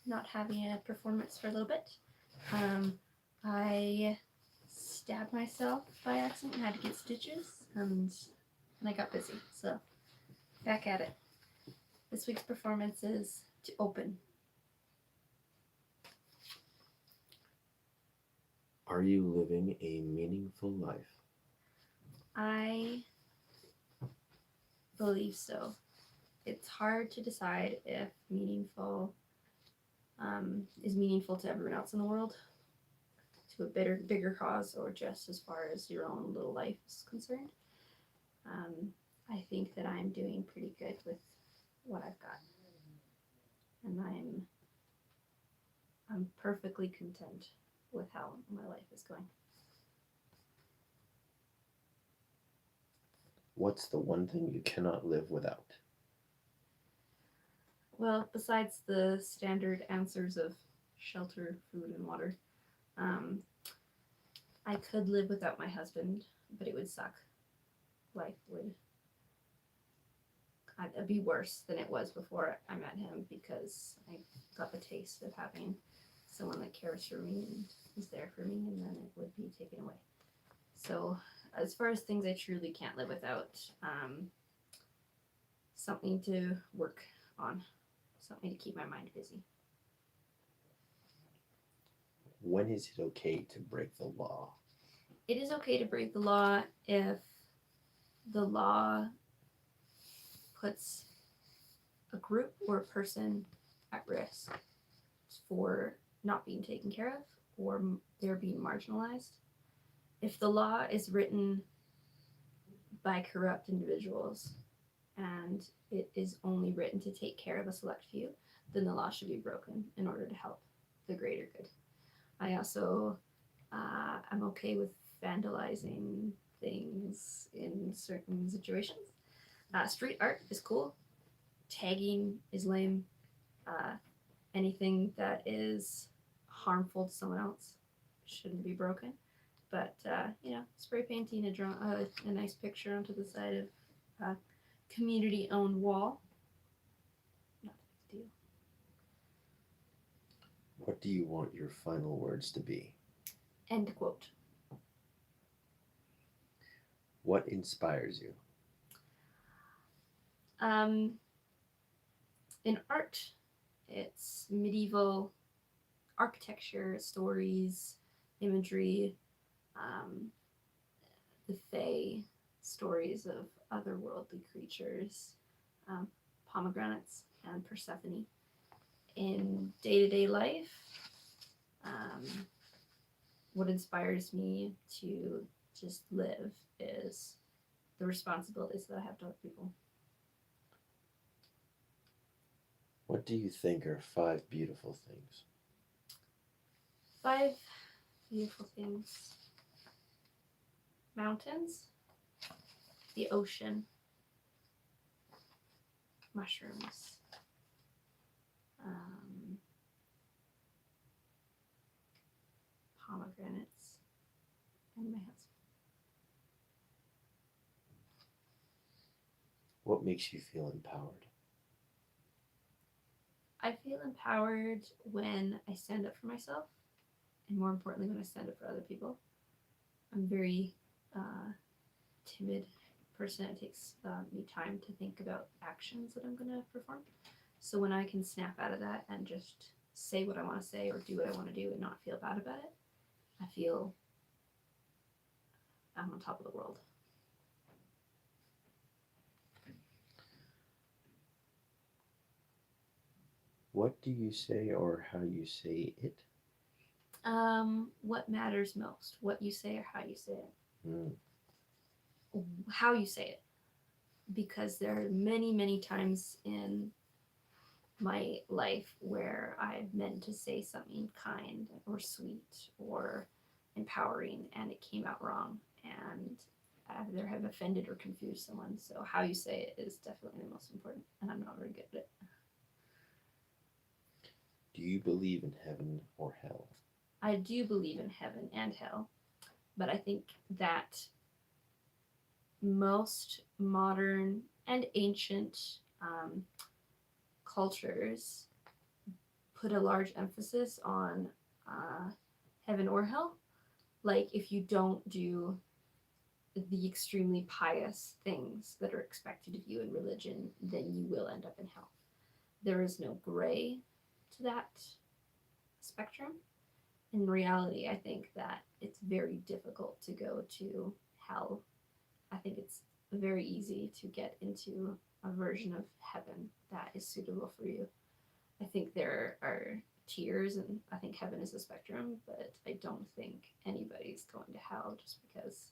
not having a performance for a little bit. I stabbed myself by accident and had to get stitches, and I got busy. So, back at it. This week's performance is to open. Are you living a meaningful life? I believe so. It's hard to decide if meaningful is meaningful to everyone else in the world, to a bigger cause, or just as far as your own little life is concerned. Um, I think that I'm doing pretty good with what I've got, and I'm perfectly content with how my life is going. What's the one thing you cannot live without? Well, besides the standard answers of shelter, food, and water, um, I could live without my husband, but it would suck. Life would be worse than it was before I met him because I got the taste of having someone that cares for me and is there for me, and then it would be taken away. So, as far as things I truly can't live without, something to work on, something to keep my mind busy. When is it okay to break the law? It is okay to break the law if the law puts a group or a person at risk for not being taken care of or they're being marginalized. If the law is written by corrupt individuals and it is only written to take care of a select few, then the law should be broken in order to help the greater good. I also am okay with vandalizing things in certain situations. Street art is cool. Tagging is lame. Uh, Anything that is harmful to someone else shouldn't be broken. But spray painting a nice picture onto the side of a community-owned wall, not a big deal. What do you want your final words to be? End quote. What inspires you? In art, it's medieval architecture, stories, imagery, um, the Fae, stories of otherworldly creatures, um, pomegranates, and Persephone. In day to day life, um, what inspires me to just live is the responsibilities that I have to other people. What do you think are 5 beautiful things? 5 beautiful things: mountains, the ocean, mushrooms, um, pomegranates, and my husband. What makes you feel empowered? I feel empowered when I stand up for myself, and more importantly, when I stand up for other people. I'm very timid person. It takes me time to think about actions that I'm going to perform. So when I can snap out of that and just say what I want to say or do what I want to do and not feel bad about it, I feel I'm on top of the world. What do you say or how you say it? What matters most? What you say or how you say it? Mm. How you say it. Because there are many, many times in my life where I've meant to say something kind or sweet or empowering and it came out wrong and either have offended or confused someone. So how you say it is definitely the most important, and I'm not very good at it. Do you believe in heaven or hell? I do believe in heaven and hell, but I think that most modern and ancient cultures put a large emphasis on heaven or hell. Like, if you don't do the extremely pious things that are expected of you in religion, then you will end up in hell. There is no gray to that spectrum. In reality, I think that it's very difficult to go to hell. I think it's very easy to get into a version of heaven that is suitable for you. I think there are tiers, and I think heaven is a spectrum, but I don't think anybody's going to hell just because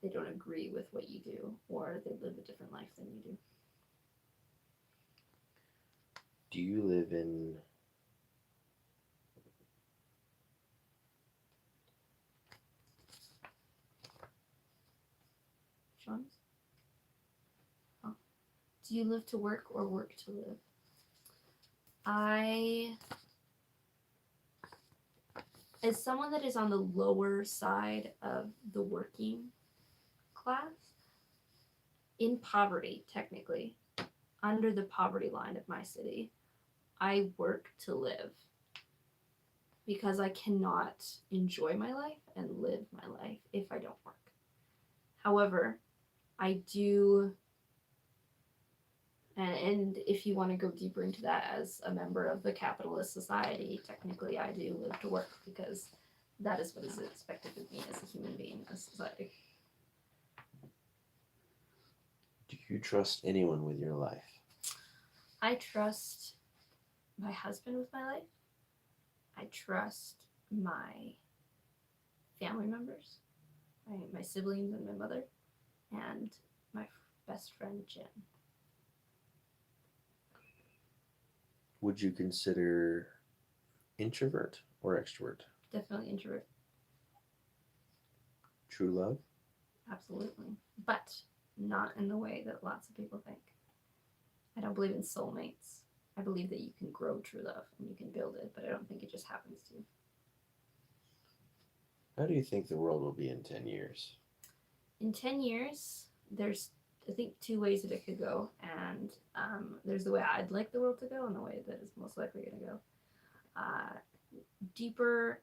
they don't agree with what you do or they live a different life than you do. Do you live in Sean? Oh. Do you live to work or work to live? As someone that is on the lower side of the working class, in poverty, technically, under the poverty line of my city, I work to live because I cannot enjoy my life and live my life if I don't work. However, I do, and if you want to go deeper into that, as a member of the capitalist society, technically I do live to work because that is what is expected of me as a human being in a society. Do you trust anyone with your life? I trust my husband with my life. I trust my family members, my siblings and my mother, and my best friend Jen. Would you consider introvert or extrovert? Definitely introvert. True love? Absolutely. But not in the way that lots of people think. I don't believe in soulmates. I believe that you can grow true love and you can build it, but I don't think it just happens to you. How do you think the world will be in 10 years? In 10 years, there's, I think, two ways that it could go. And there's the way I'd like the world to go and the way that is most likely going to go. Deeper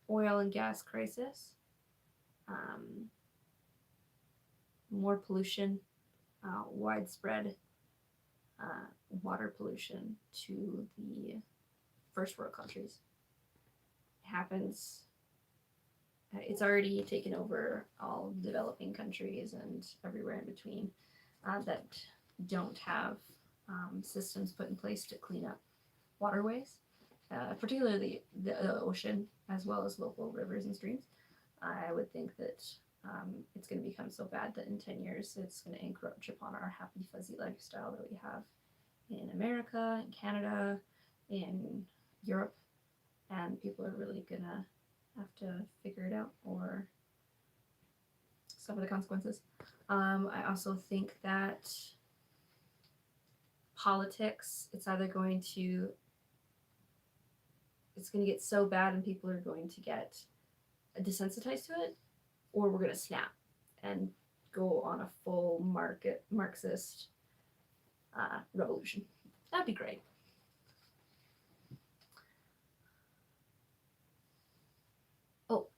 oil and gas crisis, more pollution, widespread water pollution to the first world countries. It happens. It's already taken over all developing countries and everywhere in between that don't have systems put in place to clean up waterways, particularly the ocean, as well as local rivers and streams. I would think that it's going to become so bad that in 10 years it's going to encroach upon our happy fuzzy lifestyle that we have in America, in Canada, in Europe, and people are really going to have to figure it out or suffer the consequences. I also think that politics, it's going to get so bad and people are going to get desensitized to it, or we're going to snap and go on a full Marxist revolution. That'd be great. Oh,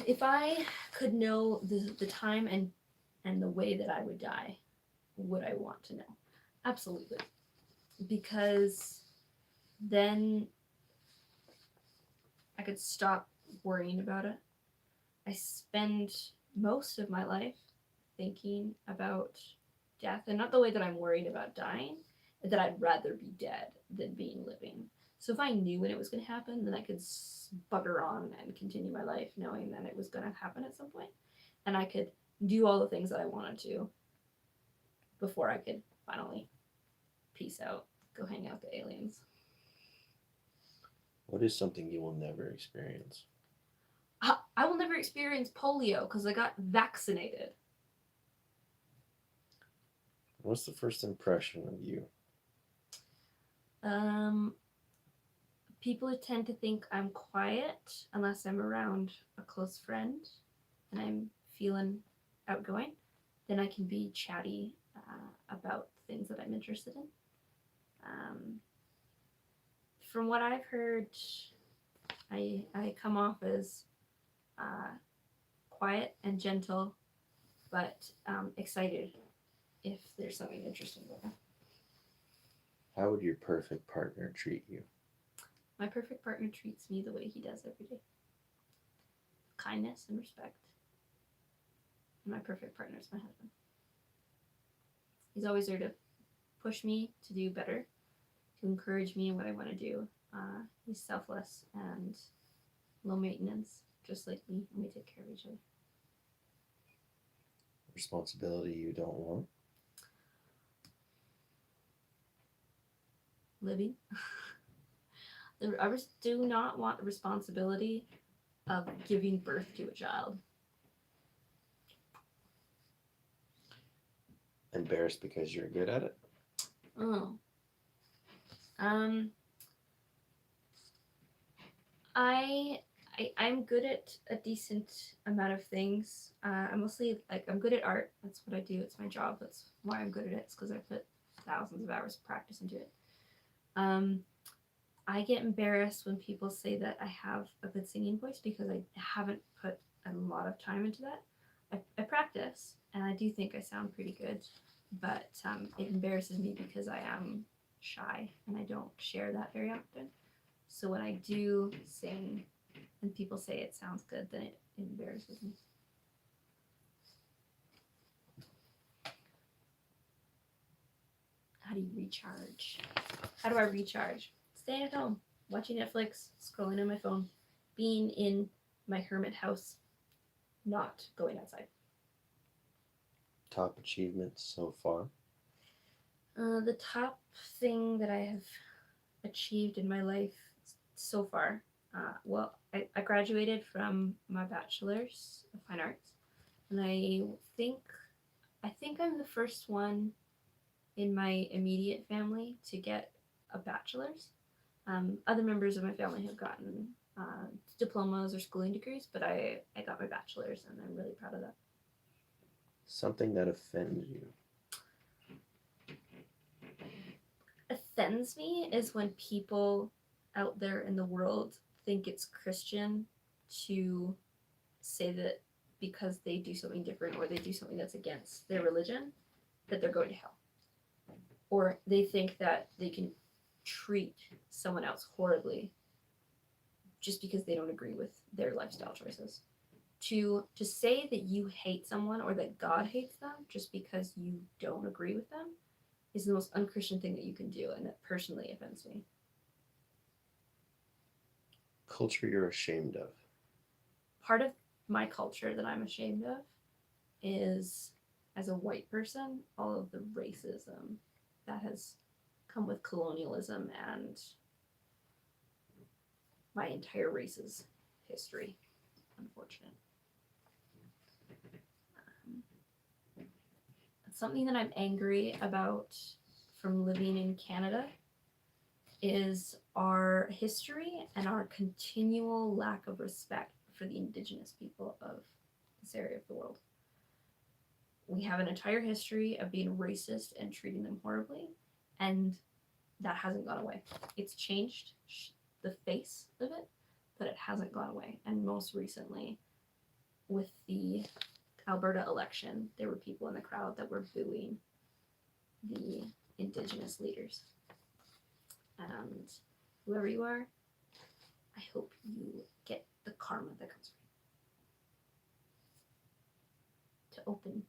if I could know the time and the way that I would die, would I want to know? Absolutely. Because then I could stop worrying about it. I spend most of my life thinking about death, and not the way that I'm worried about dying, that I'd rather be dead than being living. So if I knew when it was going to happen, then I could bugger on and continue my life knowing that it was going to happen at some point. And I could do all the things that I wanted to before I could finally peace out, go hang out with the aliens. What is something you will never experience? I will never experience polio because I got vaccinated. What's the first impression of you? People tend to think I'm quiet unless I'm around a close friend and I'm feeling outgoing. Then I can be chatty about things that I'm interested in. from what I've heard, I come off as quiet and gentle, but excited if there's something interesting going on. How would your perfect partner treat you? My perfect partner treats me the way he does every day. Kindness and respect. And my perfect partner is my husband. He's always there to push me to do better, to encourage me in what I want to do. He's selfless and low maintenance, just like me, and we take care of each other. Responsibility you don't want? Living. I just do not want the responsibility of giving birth to a child. Embarrassed because you're good at it? Oh. I'm good at a decent amount of things. I'm mostly I'm good at art. That's what I do. It's my job. That's why I'm good at it. It's because I put thousands of hours of practice into it. I get embarrassed when people say that I have a good singing voice because I haven't put a lot of time into that. I practice and I do think I sound pretty good, but it embarrasses me because I am shy and I don't share that very often. So when I do sing and people say it sounds good, then it embarrasses me. How do you recharge? How do I recharge? Staying at home, watching Netflix, scrolling on my phone, being in my hermit house, not going outside. Top achievements so far? The top thing that I have achieved in my life so far, I graduated from my bachelor's of fine arts, and I think I'm the first one in my immediate family to get a bachelor's. Other members of my family have gotten diplomas or schooling degrees, but I got my bachelor's, and I'm really proud of that. Something that offends you? Offends me is when people out there in the world think it's Christian to say that because they do something different or they do something that's against their religion, that they're going to hell. Or they think that they can treat someone else horribly just because they don't agree with their lifestyle choices. To say that you hate someone or that God hates them just because you don't agree with them is the most unchristian thing that you can do, and that personally offends me. Culture you're ashamed of? Part of my culture that I'm ashamed of is, as a white person, all of the racism that has come with colonialism and my entire race's history. Unfortunate. Something that I'm angry about from living in Canada is our history and our continual lack of respect for the Indigenous people of this area of the world. We have an entire history of being racist and treating them horribly, and that hasn't gone away. It's changed the face of it, but it hasn't gone away. And most recently, with the Alberta election, there were people in the crowd that were booing the Indigenous leaders. And whoever you are, I hope you get the karma that comes from it. To open